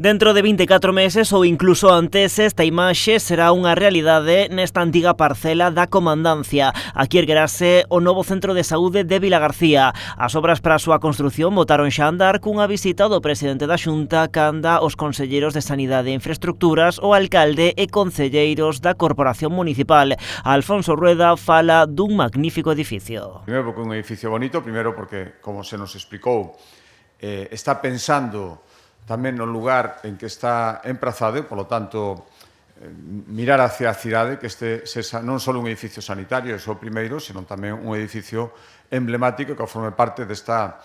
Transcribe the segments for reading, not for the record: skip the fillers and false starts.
Dentro de 24 meses ou incluso antes, esta imaxe será unha realidade nesta antiga parcela da Comandancia. Aquí erguerase o novo centro de saúde de Vilagarcía. As obras para a súa construción botaron xa a andar cunha visita do presidente da Xunta canda os conselleiros de Sanidade e Infraestructuras, o alcalde e concelleiros da Corporación Municipal. Alfonso Rueda fala dun magnífico edificio. Primeiro porque é un edificio bonito, primeiro porque, como se nos explicou, está pensando tamén no lugar en que está emprazado, polo tanto, mirar hacia a cidade, que este sexa non só un edificio sanitario, é o primeiro, senón tamén un edificio emblemático que forme parte desta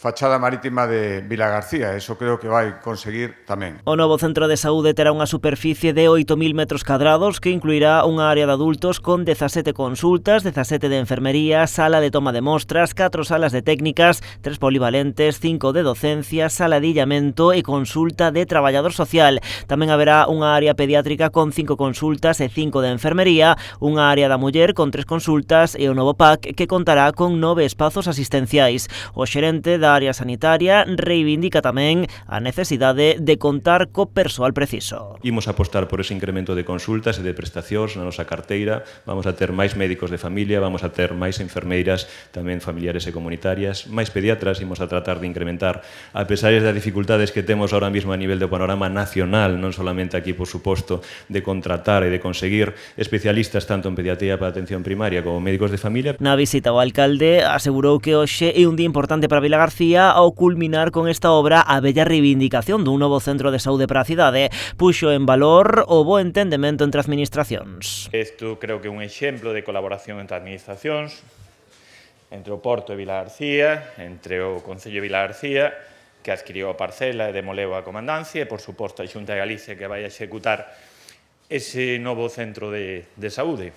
fachada marítima de Vilagarcía. Eso creo que vai conseguir tamén. O novo centro de saúde terá unha superficie de 8.000 metros cadrados que incluirá unha área de adultos con 17 consultas, 17 de enfermería, sala de toma de mostras, 4 salas de técnicas, 3 polivalentes, 5 de docencia, sala de illamento e consulta de traballador social. Tamén haberá unha área pediátrica con 5 consultas e 5 de enfermería, unha área da muller con 3 consultas e o novo PAC que contará con 9 espazos asistenciais. O xerente da área sanitaria reivindica tamén a necesidade de contar co persoal preciso. Imos apostar por ese incremento de consultas e de prestacións na nosa carteira, vamos a ter máis médicos de familia, vamos a ter máis enfermeiras, tamén familiares e comunitarias, máis pediatras, imos a tratar de incrementar, a pesar das dificultades que temos ahora mesmo a nivel do panorama nacional, non solamente aquí, por suposto, de contratar e de conseguir especialistas tanto en pediatría para atención primaria como médicos de familia. Na visita o alcalde asegurou que hoxe é un día importante para Vilagarcía ao culminar con esta obra a bella reivindicación dun novo centro de saúde para a cidade. Puxo en valor o bo entendemento entre administracións. Isto creo que é un exemplo de colaboración entre administracións, entre o Porto de Vilagarcía, entre o Concello de Vilagarcía, que adquiriu a parcela e demoleu a Comandancia, e, por suposto, a Xunta de Galicia que vai a executar ese novo centro de saúde.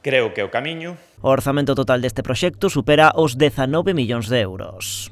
Creo que é o camiño. O orzamento total deste proxecto supera os 19 millóns de euros.